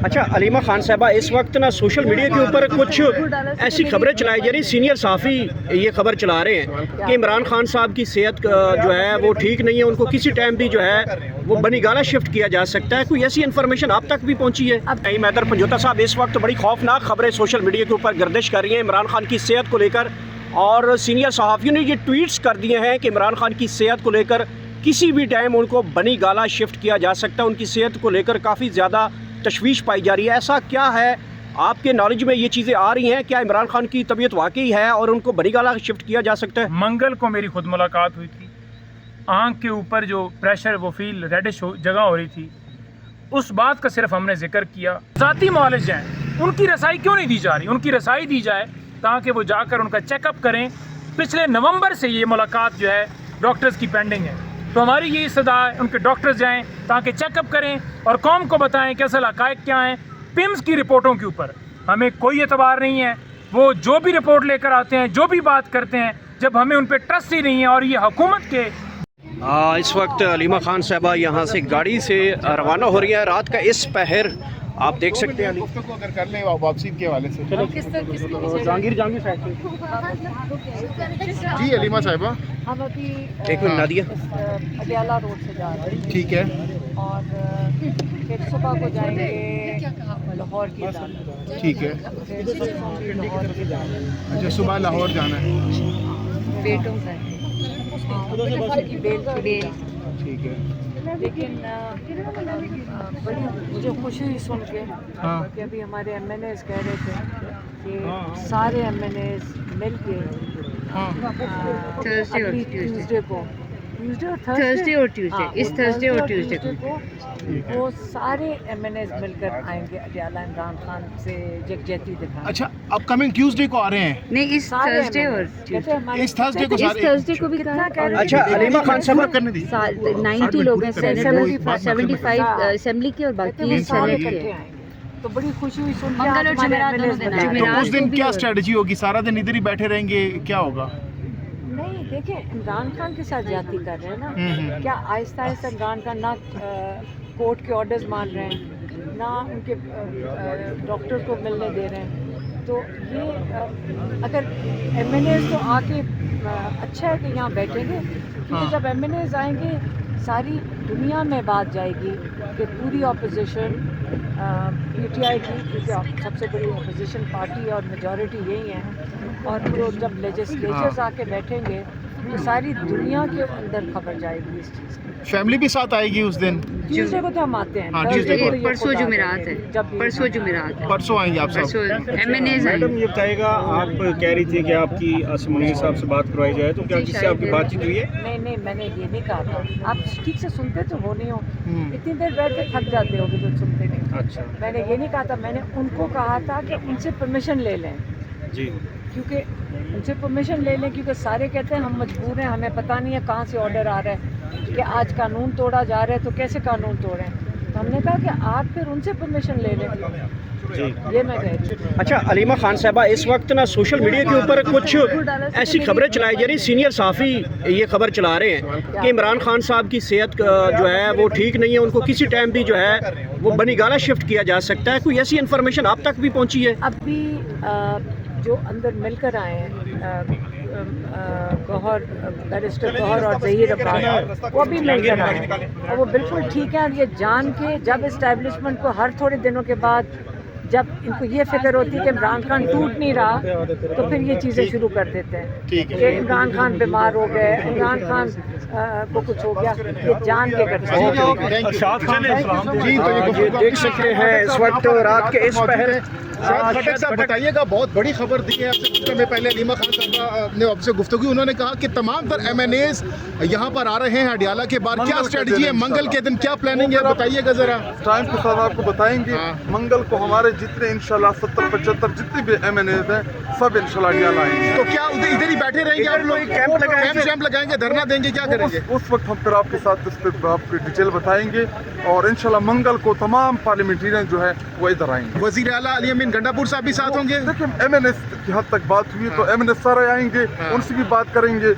अच्छा अलीमा खान साहबा, इस वक्त ना सोशल मीडिया के ऊपर कुछ ऐसी खबरें चलाई जा रही, सीनियर साफ़ी ये खबर चला रहे हैं कि इमरान खान साहब की सेहत जो है वो ठीक नहीं है, उनको किसी टाइम भी जो है वो बनीगाला शिफ्ट किया जा सकता है। कोई ऐसी इन्फॉर्मेशन आप तक भी पहुंची है? नहीं मैदर पंजोता साहब, इस वक्त बड़ी खौफनाक खबरें सोशल मीडिया के ऊपर गर्दिश कर रही हैं इमरान खान की सेहत को लेकर, और सीनियर सहाफ़ियों ने ये ट्वीट्स कर दिए हैं कि इमरान खान की सेहत को लेकर किसी भी टाइम उनको बनीगाला शिफ्ट किया जा सकता है। उनकी सेहत को लेकर काफ़ी ज़्यादा तशवीश पाई जा रही है। ऐसा क्या है, आपके नॉलेज में ये चीज़ें आ रही हैं? क्या इमरान खान की तबीयत वाकई है और उनको बनीगाला शिफ्ट किया जा सकता है? मंगल को मेरी खुद मुलाकात हुई थी। आँख के ऊपर जो प्रेशर वो फील रेडिश जगह हो रही थी, उस बात का सिर्फ हमने जिक्र किया। ज़ाती मॉलेज हैं, उनकी रसाई क्यों नहीं दी जा रही? उनकी रसाई दी जाए ताकि वो जाकर उनका चेकअप करें। पिछले नवंबर से ये मुलाकात जो है डॉक्टर्स की पेंडिंग है, तो हमारी ये सदा है उनके डॉक्टर्स जाएं ताकि चेकअप करें और कौम को बताएं कि असल हक़ाइक़ क्या हैं। पिम्स की रिपोर्टों के ऊपर हमें कोई एतबार नहीं है। वो जो भी रिपोर्ट लेकर आते हैं, जो भी बात करते हैं, जब हमें उन पर ट्रस्ट ही नहीं है और ये हुकूमत के इस वक्त अलीमा खान साहबा यहाँ से गाड़ी से रवाना हो रही है। रात का इस पहर आप देख सकते हैं। अगर कर लें वापसी के हवाले से जहांगीर साहब जी अलीमा साहिबा, हम अभी एक मिनट नादिया, अडियाला रोड से जा रहे हैं ठीक है, और फिर सुबह को जाएंगे लाहौर की तरफ। ठीक है। लाहौर की तरफ अच्छा, सुबह लाहौर जाना है, बेटों का की बेल ठीक है। लेकिन बड़ी मुझे खुशी हुई सुन के हाँ। कि अभी हमारे MNAs कह रहे थे कि सारे MNAs मिल के ट्यूसडे को थर्सडे और ट्यूसडे, इस थर्सडे और ट्यूसडे को वो सारे MNAs मिलकर आएंगे अडियाला इमरान खान से यकजहती दिखाने। अच्छा, अपकमिंग ट्यूसडे को आ रहे हैं? नहीं, इस थर्सडे और इस थर्सडे को इस थर्सडे को भी कहा। अच्छा अलीमा खान साहब, करने दी 90 लोग हैं, 75 असेंबली के और बाकी सारे सेनेट इकट्ठे के। आएंगे, तो बड़ी खुशी हुई सुन के। मंगल और जुमेरात दोनों दिन आए। तो उस दिन क्या स्ट्रेटजी होगी? सारा दिन इधर ही बैठे रहेंगे, क्या होगा? नहीं देखिए, इमरान खान के साथ ज्यादती कर रहे हैं ना, क्या आहिस्ता आहिस्ता इमरान खान ना कोर्ट के ऑर्डर्स मान रहे हैं, ना उनके डॉक्टर को मिलने दे रहे हैं। तो ये अगर MNAs तो आके अच्छा है कि यहाँ बैठेंगे, क्योंकि जब MNAs आएंगे सारी दुनिया में बात जाएगी कि पूरी ऑपोजिशन PTI की, क्योंकि सबसे बड़ी ऑपोजिशन पार्टी और मेजॉरिटी यही है, और फिर जब लेजिस्लेचर्स आके बैठेंगे तो सारी दुनिया के अंदर खबर जाएगी इस चीज़ की। फैमिली भी साथ आएगी उस दिन? ट्यूसडे को तो हम आते हैं, हाँ, Thursday Tuesday को। तो ये परसों खुद आ जुमेरात जाएंगे, है, जब भी परसों जुमेरात है, परसों आएंगे आप सब? परसों MNAs मैडम आएंगे। ये बताइएगा, आप कह रही थी कि आपकी मुनीर साहब से बात करवाई जाए, तो क्या किससे आपकी बातचीत हुई है? नहीं, मैंने ये नहीं कहा था। आप ठीक से सुनते तो हो नहीं हो, इतनी देर बैठ के थक जाते हो जो सुनते नहीं। अच्छा मैंने ये नहीं कहा था, मैंने उनको कहा था कि उनसे परमिशन ले लें, जी, क्योंकि उनसे परमिशन ले लें, क्योंकि सारे कहते हैं हम मजबूर हैं, हमें पता नहीं है कहाँ से ऑर्डर आ रहा है कि आज कानून तोड़ा जा रहा है, तो कैसे कानून तोड़ें। तो हमने कहा कि आप फिर उनसे परमिशन ले लें, ये मैं कह रही हूँ। अच्छा अलीमा खान साहबा, इस वक्त ना सोशल मीडिया के ऊपर कुछ ऐसी खबरें चलाई जा रही, सीनियर साफ़ी ये खबर चला रहे हैं कि इमरान खान साहब की सेहत जो है वो ठीक नहीं है, उनको किसी टाइम भी जो है वो बनीगाला शिफ्ट किया जा सकता है। कोई ऐसी इन्फॉर्मेशन आप तक भी पहुंची है? अभी जो अंदर मिलकर आए हैं गौहर, बैरिस्टर गौहर और ज़हीर अब्बास, वो अभी मिलकर आए हैं और वो बिल्कुल ठीक है। और ये जान के जब इस्टेब्लिशमेंट को हर थोड़े दिनों के बाद जब इनको ये फिक्र होती है कि इमरान खान टूट नहीं रहा, तो फिर ये चीज़ें शुरू कर देते हैं कि इमरान खान बीमार हो गए, इमरान खान को कुछ हो गया, ये जान के करते हैं। जी, तो ये देख सकते हैं इस वक्त रात के इस पहर। शायद खटक साहब बताइएगा, बहुत बड़ी खबर दी है आपसे कुछ समय पहले अलीमा खान साहब ने आपसे गुफ्तगू, उन्होंने कहा कि तमाम तर MNAs यहाँ पर आ रहे हैं अडियाला के बाद, क्या स्ट्रेटजी है? मंगल के दिन क्या प्लानिंग है, बताइएगा जरा। टाइम के साथ आपको बताएंगे। मंगल को हमारे जितने इंशाल्लाह 70-75 जितने भी MNAs हैं सब इंशाल्लाह अडियाला आएंगे। तो क्या इधर ही बैठे रहेंगे आप लोग? कैंप लगाएंगे, धरना देंगे, क्या करेंगे? उस वक्त हम फिर आपके साथ इस पर आपको डिटेल बताएंगे, और इंशाल्लाह मंगल को तमाम पार्लियामेंटेरियन जो है वो इधर आएंगे। वज़ीर आला अली अमीन गंडापुर साहब भी साथ होंगे? देखिए, MNAs की हद तक बात हुई है तो MNAs सारे आएंगे, उनसे भी बात करेंगे।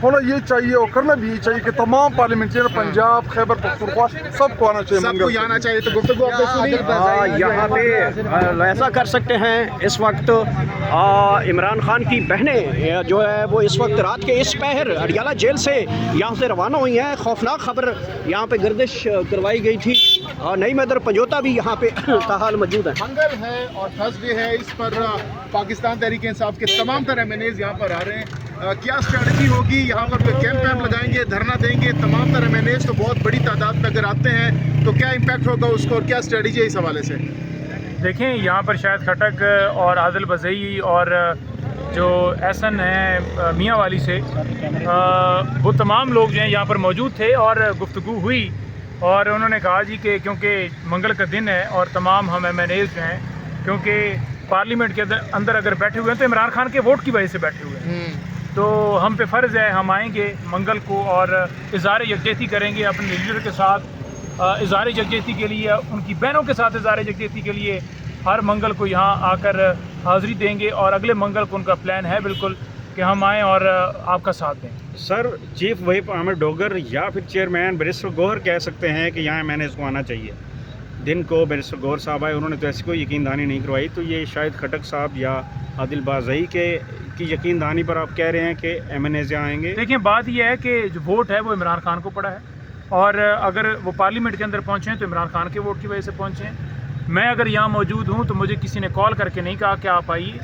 होना ये चाहिए और करना भी ये चाहिए कि तमाम पार्लियामेंटेरियन पंजाब खैबर पख्तूनख्वा सबको आना चाहिए, सबको मंगल यहाँ आना चाहिए। तो गुफ्तगू आपने सुनी। यहाँ पे ऐसा कर सकते हैं इस वक्त इमरान खान की बहनें जो है वो इस वक्त रात के इस पहर अडियाला जेल से यहाँ से रवाना हुई हैं। खौफनाक खबर यहाँ पे गर्दिश करवाई गई थी। नई मैदर पंजोता भी यहाँ पे ताहाल मौजूद है। मंगल है और थर्सडे है, इस पर पाकिस्तान तहरीक इंसाफ के तमाम तर MNAs यहाँ पर आ रहे हैं। क्या स्ट्रेटजी होगी, यहाँ पर कोई कैंप वैम्प लगाएंगे, धरना देंगे? तमाम तर MNAs तो बहुत बड़ी तादाद में अगर आते हैं तो क्या इम्पैक्ट होगा उसको और क्या स्ट्रेटजी है इस हवाले से? देखें, यहाँ पर शायद खटक और आदिल बजई और जो एहसन है मियाँ वाली से वो तमाम लोग जो हैं यहाँ पर मौजूद थे और गुफ्तगू हुई और उन्होंने कहा जी कि क्योंकि मंगल का दिन है और तमाम हम MNAs जो हैं, क्योंकि पार्लियामेंट के अंदर अगर बैठे हुए हैं तो इमरान खान के वोट की वजह से बैठे हुए हैं, तो हम पे फ़र्ज़ है हम आएंगे मंगल को और इज़हार यकजहती करेंगे अपने लीडर के साथ, इज़हार यकजहती के लिए उनकी बहनों के साथ इज़हार यकजहती के लिए हर मंगल को यहाँ आकर हाज़िरी देंगे और अगले मंगल को उनका प्लान है बिल्कुल कि हम आएँ और आपका साथ दें। Sir, chief whip Ahmad Dogar या फिर चेयरमैन बैरिस्टर गौहर कह सकते हैं कि यहाँ MNAs को आना चाहिए। दिन को बैरिस्टर गौहर साहब आए, उन्होंने तो ऐसी कोई यकीन दहानी नहीं करवाई, तो ये शायद खटक साहब या आदिल बाज़ई की यकीन दहानी पर आप कह रहे हैं कि MNAs यहाँ आएंगे? देखिए, बात यह है कि जो वोट है वो इमरान खान को पड़ा है और अगर वो पार्लियामेंट के अंदर पहुँचे हैं तो इमरान खान के वोट की वजह से पहुँचे हैं। मैं अगर यहाँ मौजूद हूँ तो मुझे किसी ने कॉल करके नहीं कहा कि आप आइए।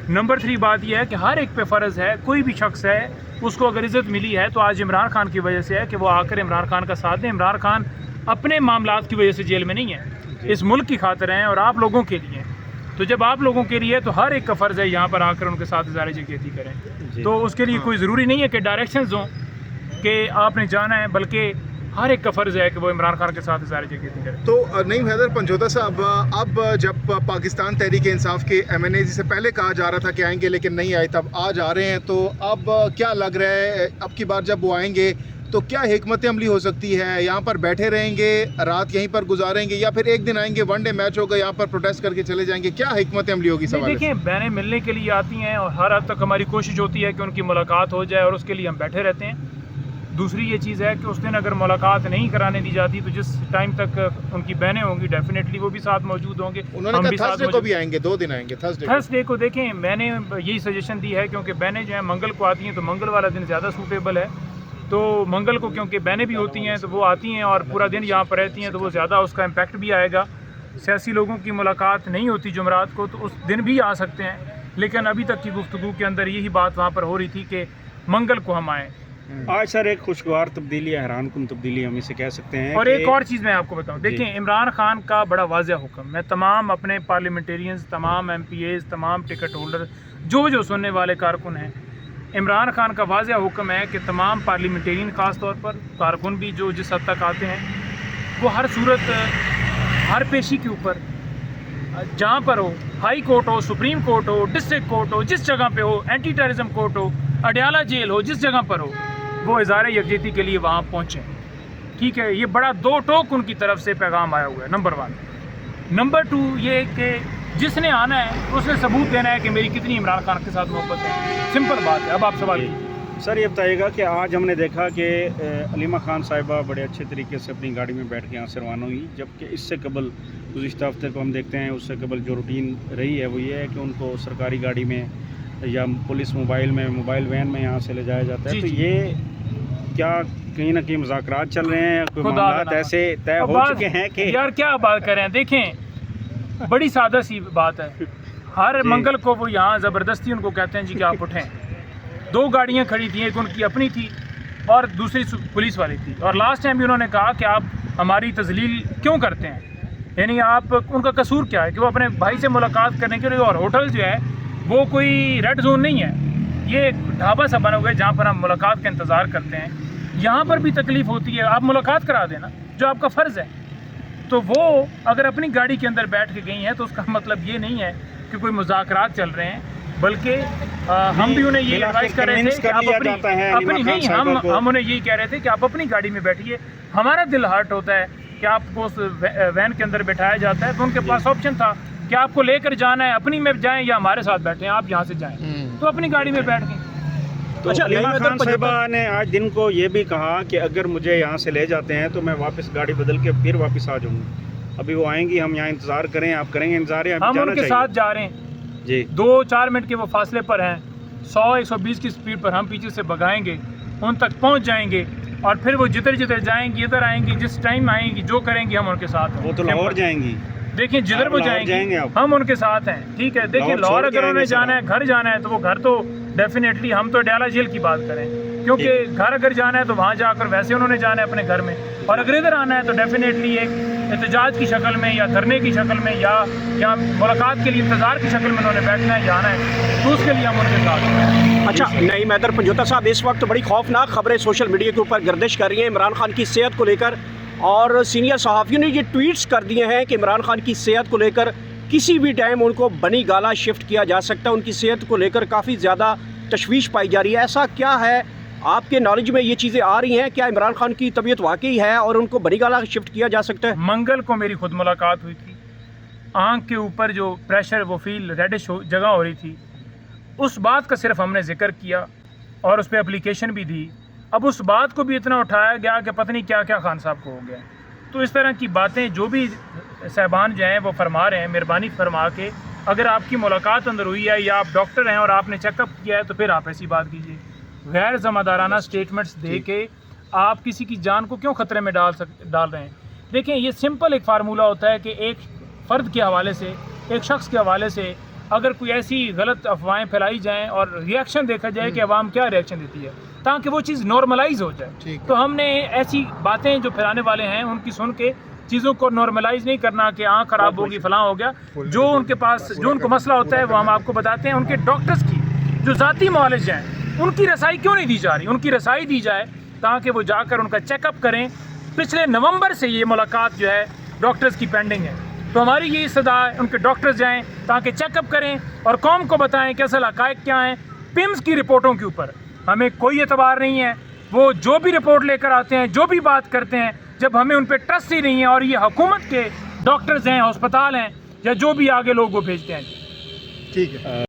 नंबर 3 बात यह है कि हर एक पे फ़र्ज़ है, कोई भी शख्स है उसको अगर इज़्ज़त मिली है तो आज इमरान खान की वजह से है कि वो आकर इमरान खान का साथ दें। इमरान खान अपने मामलात की वजह से जेल में नहीं है, इस मुल्क की खातिर हैं और आप लोगों के लिए। तो जब आप लोगों के लिए तो हर एक का फ़र्ज़ है यहाँ पर आकर उनके साथ इज़हार यकजहती करें। तो उसके लिए कोई ज़रूरी नहीं है कि डायरेक्शंस हों कि आपने जाना है, बल्कि हर एक का फ़र्ज़ है कि वो इमरान खान के साथ इज़हार यकजहती करें। तो नईम हैदर पंजोता साहब, अब जब पाकिस्तान तहरीक इंसाफ के MNAs जिसे पहले कहा जा रहा था कि आएंगे लेकिन नहीं आए, तब आज आ रहे हैं, तो अब क्या लग रहा है अब की बार जब वो आएंगे तो क्या हिकमत अमली हो सकती है? यहाँ पर बैठे रहेंगे, रात यहीं पर गुजारेंगे या फिर एक दिन आएंगे, वनडे मैच होगा, यहाँ पर प्रोटेस्ट करके चले जाएंगे? क्या हिकमत अमली होगी सवाल? देखिए, बहनें मिलने के लिए आती हैं और हर हद तक हमारी कोशिश होती है कि उनकी मुलाकात हो जाए और उसके लिए हम बैठे रहते हैं। दूसरी ये चीज़ है कि उस दिन अगर मुलाकात नहीं कराने दी जाती तो जिस टाइम तक उनकी बहनें होंगी डेफिनेटली वो भी साथ मौजूद होंगे। उन्होंने कहा थर्सडे को भी आएंगे, 2 दिन आएंगे थर्सडे को। देखें, मैंने यही सजेशन दी है क्योंकि बहनें जो हैं मंगल को आती हैं तो मंगल वाला दिन ज़्यादा सूटेबल है। तो मंगल को क्योंकि बहनें भी होती हैं तो वो आती हैं और पूरा दिन यहाँ पर रहती हैं तो वो ज़्यादा उसका इम्पैक्ट भी आएगा। सियासी लोगों की मुलाकात नहीं होती जुमरात को तो उस दिन भी आ सकते हैं, लेकिन अभी तक की गुफ्तगू के अंदर यही बात वहाँ पर हो रही थी कि मंगल को हम आएँ। आज सर एक खुशगवार तब्दीली है, हैरानकुन तब्दीली हम इसे कह सकते हैं। और एक और चीज़ मैं आपको बताऊं, देखिए इमरान खान का बड़ा वाज़ेह हुक्म, मैं तमाम अपने पार्लियामेंटेरियंस, तमाम MPAs, तमाम टिकट होल्डर, जो सुनने वाले कारकुन हैं, इमरान खान का वाज़ेह हुक्म है कि तमाम पार्लियामेंटेरियन ख़ास तौर पर कारकुन भी जो जिस हद तक आते हैं वो हर सूरत, हर पेशी के ऊपर जहाँ पर हो, हाई कोर्ट हो, सुप्रीम कोर्ट हो, डिस्ट्रिक्ट कोर्ट हो, जिस जगह पे हो, एंटी टेररिज्म कोर्ट हो, अडियाला जेल हो, जिस जगह पर हो, वो इज़हार यकजहती के लिए वहाँ पहुँचें। ठीक है, ये बड़ा 2 टोक उनकी तरफ से पैगाम आया हुआ है, नंबर 1। नंबर 2 ये कि जिसने आना है उसने सबूत देना है कि मेरी कितनी इमरान खान के साथ मोहब्बत है। सिंपल बात है। अब आप सवाल सर ये बताइएगा कि आज हमने देखा कि अलीमा खान साहिबा बड़े अच्छे तरीके से अपनी गाड़ी में बैठ के यहाँ से रवाना हुई, जबकि इससे कबल गुज़िश्ता हफ्ते को हम देखते हैं उससे कबल जो रूटीन रही है वो ये है कि उनको सरकारी गाड़ी में या पुलिस मोबाइल वैन में यहाँ से ले जाया जाता है। तो ये क्या कहीं ना कहीं मुज़ाकरात चल रहे हैं, कोई मामलात ऐसे तय हो चुके हैं कि यार क्या बात कर रहे हैं? देखें, बड़ी सादा सी बात है, हर मंगल को वो यहाँ ज़बरदस्ती उनको कहते हैं जी कि आप उठें। 2 गाड़ियाँ खड़ी थी, एक उनकी अपनी थी और दूसरी पुलिस वाली थी, और लास्ट टाइम भी उन्होंने कहा कि आप हमारी तजलील क्यों करते हैं, यानी आप उनका कसूर क्या है कि वो अपने भाई से मुलाकात करने के लिए, और होटल जो है वो कोई रेड जोन नहीं है, ये एक ढाबा सा बना हुआ है जहाँ पर हम मुलाकात का इंतज़ार करते हैं। यहाँ पर भी तकलीफ़ होती है, आप मुलाकात करा देना जो आपका फ़र्ज़ है। तो वो अगर अपनी गाड़ी के अंदर बैठ के गई हैं तो उसका मतलब ये नहीं है कि कोई मुज़ाकरात चल रहे हैं, बल्कि हम भी उन्हें ये एडवाइस कर रहे थे कि आप अपनी नहीं, हम उन्हें यही कह रहे थे कि आप अपनी गाड़ी में बैठिए। हमारा दिल हर्ट होता है कि आपको उस वैन के अंदर बैठाया जाता है, तो उनके पास ऑप्शन था कि आपको लेकर जाना है, अपनी में जाएं या हमारे साथ बैठें, आप यहाँ से जाएं, तो अपनी गाड़ी में बैठ गए। अच्छा, अलीमा नईम खान हैदर साहिबा ने आज दिन को ये भी कहा कि अगर मुझे यहाँ से ले जाते हैं तो मैं वापस गाड़ी बदल के फिर वापस आ जाऊँगी। अभी वो आएंगी, हम यहाँ इंतज़ार करें, आप करेंगे इंतज़ार? हम उनके साथ जा रहे हैं जी। 2-4 मिनट के वो फासले पर हैं, 100-120 की स्पीड पर हम पीछे से भगाएंगे, उन तक पहुंच जाएंगे और फिर वो जिधर जिधर जाएंगी, इधर आएंगी, जिस टाइम आएंगी, जो करेंगी हम उनके साथ हैं। वो तो लाहौर जाएंगी। देखिए जिधर वो जाएंगे हम उनके साथ हैं, ठीक है। देखिए लाहौर अगर उन्हें जाना है, घर जाना है, तो वो घर तो डेफिनेटली, हम तो अडयाला जेल की बात करें, क्योंकि घर अगर जाना है तो वहाँ जाकर वैसे उन्होंने जाना है अपने घर में, और अगर इधर आना है तो डेफिनेटली एक एहतजाज की शक्ल में या धरने की शक्ल में या मुलाकात के लिए इंतज़ार की शक्ल में उन्होंने बैठना है, जाना है, तो उसके लिए हम उनके साथ हैं। अच्छा, नईम हैदर पंजोता साहब, इस वक्त बड़ी खौफनाक खबरें सोशल मीडिया के ऊपर गर्दिश कर रही हैं इमरान खान की सेहत को लेकर, और सीनियर सहाफ़ियों ने ये ट्वीट्स कर दिए हैं कि इमरान खान की सेहत को लेकर किसी भी टाइम उनको बनी गाला शिफ्ट किया जा सकता है। उनकी सेहत को लेकर काफ़ी ज़्यादा तशवीश पाई जा रही है। ऐसा क्या है, आपके नॉलेज में ये चीज़ें आ रही हैं? क्या इमरान खान की तबीयत वाकई है और उनको बनी गाला शिफ्ट किया जा सकता है? मंगल को मेरी खुद मुलाकात हुई थी, आँख के ऊपर जो प्रेशर वो फील रेडिश जगह हो रही थी, उस बात का सिर्फ हमने जिक्र किया और उस पर एप्लीकेशन भी दी। अब उस बात को भी इतना उठाया गया कि पता नहीं क्या क्या खान साहब को हो गया। तो इस तरह की बातें जो भी साहबान जो हैं वो फरमा रहे हैं, मेहरबानी फरमा के अगर आपकी मुलाकात अंदर हुई है या आप डॉक्टर हैं और आपने चेकअप किया है तो फिर आप ऐसी बात कीजिए। गैर ज़िम्मेदाराना स्टेटमेंट्स दे के आप किसी की जान को क्यों ख़तरे में डाल रहे हैं? देखें, ये सिंपल एक फार्मूला होता है कि एक फ़र्द के हवाले से, एक शख्स के हवाले से अगर कोई ऐसी गलत अफवाहें फैलाई जाएं और रिएक्शन देखा जाए कि अवाम क्या रिएक्शन देती है, ताकि वो चीज़ नॉर्मलाइज हो जाए। तो हमने ऐसी बातें जो फैलाने वाले हैं उनकी सुन के चीज़ों को नॉर्मलाइज नहीं करना कि आँख ख़राब होगी, फलां हो गया। जो उनके पास जो उनको मसला होता है वो हम आपको बताते हैं। उनके डॉक्टर्स की जो ज़ाती मौलिज हैं उनकी रसाई क्यों नहीं दी जा रही? उनकी रसाई दी जाए ताकि वो जाकर उनका चेकअप करें। पिछले नवंबर से ये मुलाकात जो है डॉक्टर्स की पेंडिंग है, तो हमारी ये सदा है उनके डॉक्टर्स जाएं ताकि चेकअप करें और कौम को बताएं कि असल हक़ाइक़ क्या हैं। पिम्स की रिपोर्टों के ऊपर हमें कोई एतबार नहीं है। वो जो भी रिपोर्ट लेकर आते हैं, जो भी बात करते हैं, जब हमें उन पर ट्रस्ट ही नहीं है, और ये हुकूमत के डॉक्टर्स हैं, अस्पताल हैं, या जो भी आगे लोग वो भेजते हैं। ठीक है।